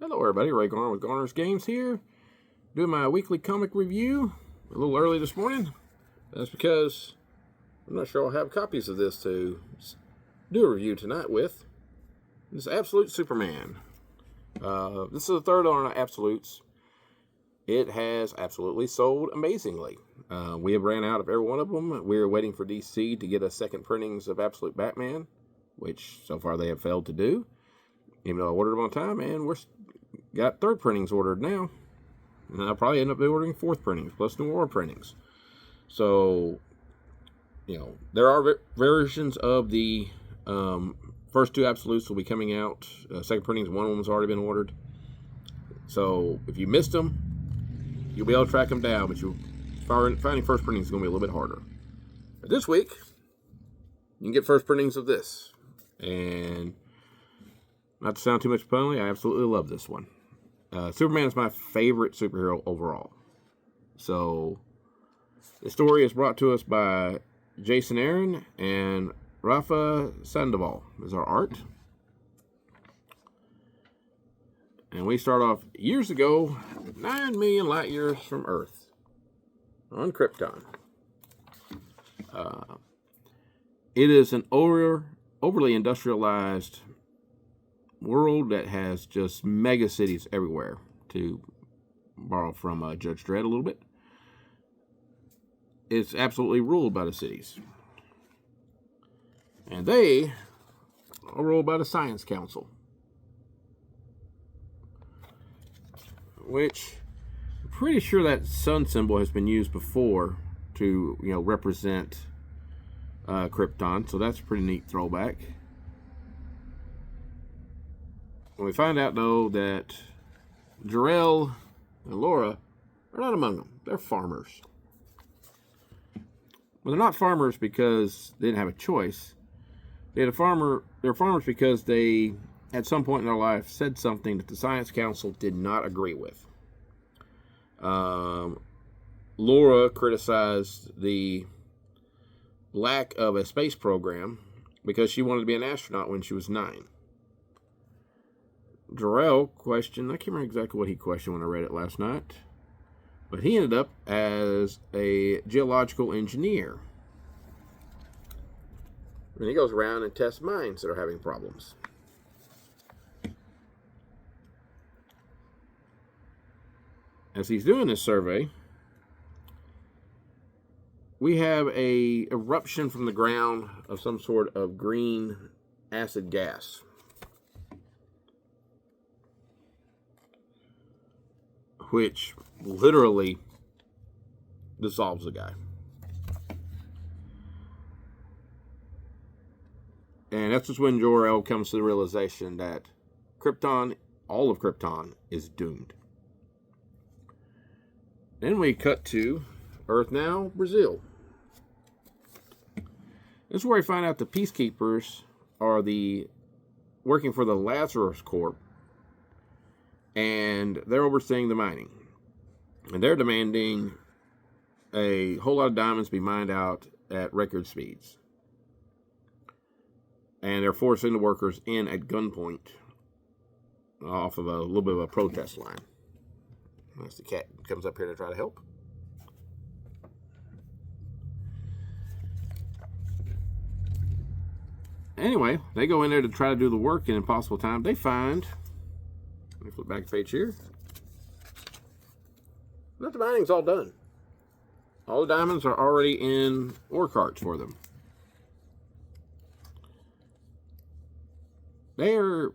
Hello everybody, Ray Garner with Garner's Games here, doing my weekly comic review a little early this morning. That's because I'm not sure I'll have copies of this to do a review tonight with. This is Absolute Superman. This is the third on our Absolutes. It has absolutely sold amazingly. We have ran out of every one of them. We're waiting for DC to get us second printings of Absolute Batman, which so far they have failed to do, even though I ordered them on time, and we're got third printings ordered now, and I'll probably end up ordering fourth printings plus New Orleans printings. So, there are versions of the first two Absolutes will be coming out. Second printings, one of them has already been ordered. So if you missed them, you'll be able to track them down, but finding first printings is going to be a little bit harder. But this week, you can get first printings of this, and not to sound too much punny, I absolutely love this one. Superman is my favorite superhero overall. So, the story is brought to us by Jason Aaron and Rafa Sandoval is our art. And we start off years ago, 9 million light years from Earth, on Krypton. It is an overly industrialized world that has just mega cities everywhere, to borrow from Judge Dredd a little bit. It's absolutely ruled by the cities, and they are ruled by the Science Council, which I'm pretty sure that sun symbol has been used before to represent Krypton, so that's a pretty neat throwback. When we find out, though, that Jor-El and Laura are not among them. They're farmers. Well, they're not farmers because they didn't have a choice. They're farmers because they, at some point in their life, said something that the Science Council did not agree with. Laura criticized the lack of a space program because she wanted to be an astronaut when she was 9. Jor-El questioned, I can't remember exactly what he questioned when I read it last night, but he ended up as a geological engineer. And he goes around and tests mines that are having problems. As he's doing this survey, we have a eruption from the ground of some sort of green acid gas, which literally dissolves the guy. And that's just when Jor-El comes to the realization that Krypton, all of Krypton, is doomed. Then we cut to Earth now, Brazil. This is where we find out the peacekeepers are working for the Lazarus Corp, and they're overseeing the mining. And they're demanding a whole lot of diamonds be mined out at record speeds. And they're forcing the workers in at gunpoint off of a little bit of a protest line. That's the cat comes up here to try to help. Anyway, they go in there to try to do the work in impossible time. They find, let me flip back the page here, that the mining's all done. All the diamonds are already in ore carts for them. They are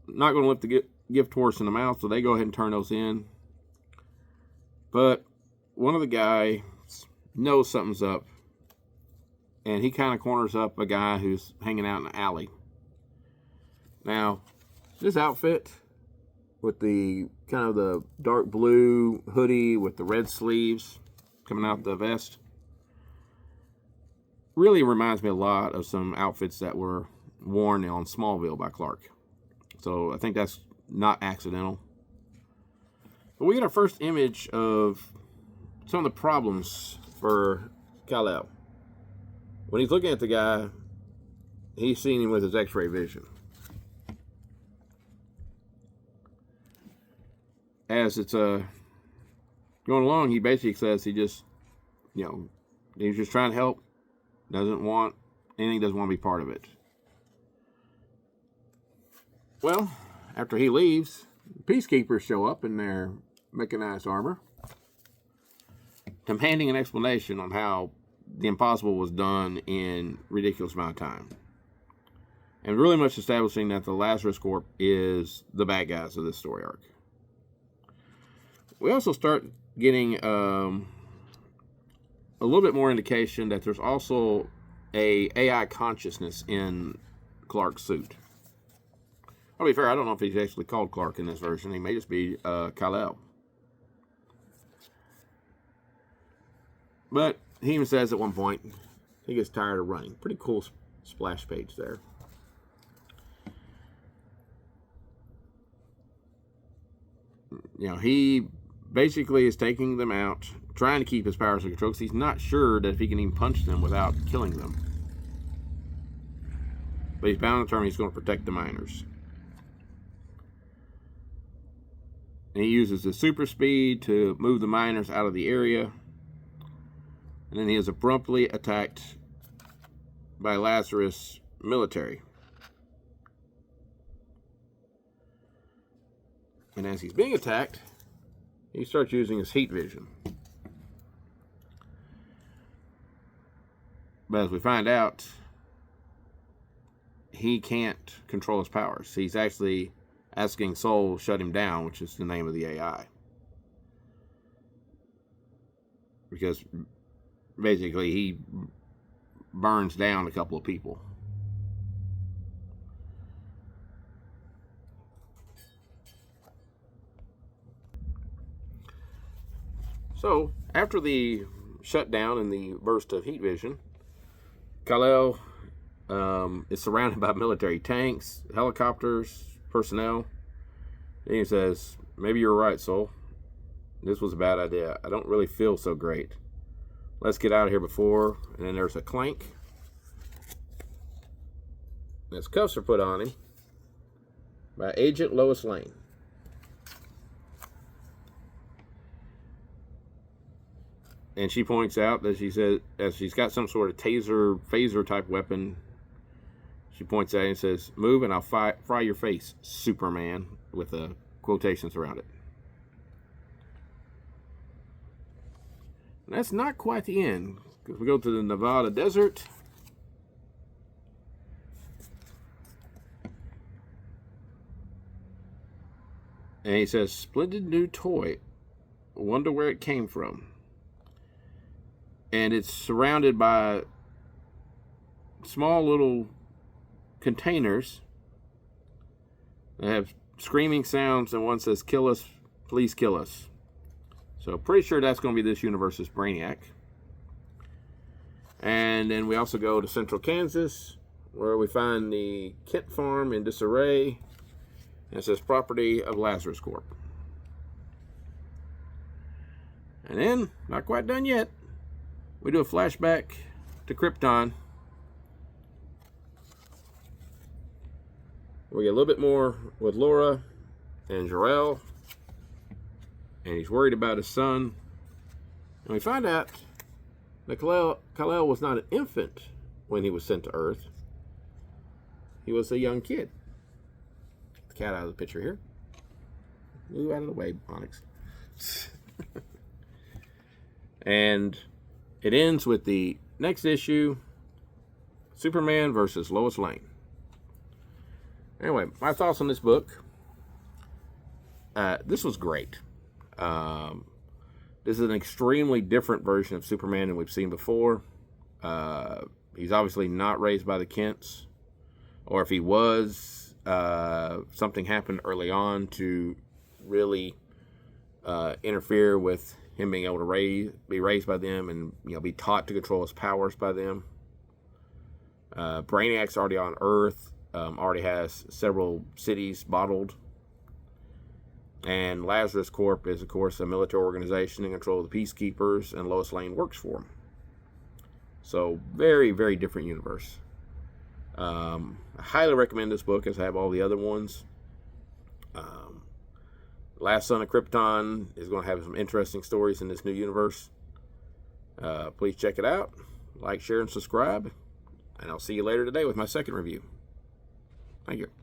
not going to lift the gift horse in the mouth, so they go ahead and turn those in. But one of the guys knows something's up, and he kind of corners up a guy who's hanging out in the alley. Now, this outfit with the kind of the dark blue hoodie with the red sleeves coming out the vest really reminds me a lot of some outfits that were worn on Smallville by Clark. So I think that's not accidental. But we get our first image of some of the problems for Kal-El. When he's looking at the guy, he's seeing him with his x-ray vision. as it's going along, he basically says he's just trying to help, doesn't want anything, doesn't want to be part of it. Well, after he leaves, peacekeepers show up in their mechanized armor, demanding an explanation on how the impossible was done in ridiculous amount of time. And really much establishing that the Lazarus Corp is the bad guys of this story arc. We also start getting a little bit more indication that there's also a AI consciousness in Clark's suit. I'll be fair, I don't know if he's actually called Clark in this version. He may just be Kal-El. But he even says at one point he gets tired of running. Pretty cool splash page there. He basically is taking them out, trying to keep his powers under control because he's not sure that if he can even punch them without killing them. But he's bound to determine he's going to protect the miners. And he uses his super speed to move the miners out of the area. And then he is abruptly attacked by Lazarus military. And as he's being attacked, he starts using his heat vision. But as we find out, he can't control his powers. He's actually asking Soul to shut him down, which is the name of the AI. Because basically he burns down a couple of people. So, after the shutdown and the burst of heat vision, Kal-El is surrounded by military tanks, helicopters, personnel. And he says, "Maybe you're right, Soul. This was a bad idea. I don't really feel so great. Let's get out of here before." And then there's a clank. And his cuffs are put on him by Agent Lois Lane. And she points out that she says, as she's got some sort of phaser type weapon, she points at it and says, "Move and I'll fry your face, Superman," with quotations around it. And that's not quite the end, because we go to the Nevada desert. And he says, "Splendid new toy. Wonder where it came from." And it's surrounded by small little containers that have screaming sounds, and one says, "Kill us, please kill us." So pretty sure that's going to be this universe's Brainiac. And then we also go to central Kansas, where we find the Kent farm in disarray. And it says property of Lazarus Corp. And then, not quite done yet, we do a flashback to Krypton. We get a little bit more with Laura and Jor-El. And he's worried about his son. And we find out that Kal-El was not an infant when he was sent to Earth. He was a young kid. Get the cat out of the picture here. Move out of the way, Onyx. And it ends with the next issue, Superman versus Lois Lane. Anyway, my thoughts on this book. This was great. This is an extremely different version of Superman than we've seen before. He's obviously not raised by the Kents. Or if he was, something happened early on to really interfere with him being able to be raised by them and be taught to control his powers by them. Brainiac's already on Earth, already has several cities bottled. And Lazarus Corp is, of course, a military organization in control of the Peacekeepers, and Lois Lane works for them. So, very, very different universe. I highly recommend this book, as I have all the other ones. Last Son of Krypton is going to have some interesting stories in this new universe. Please check it out. Like, share, and subscribe. And I'll see you later today with my second review. Thank you.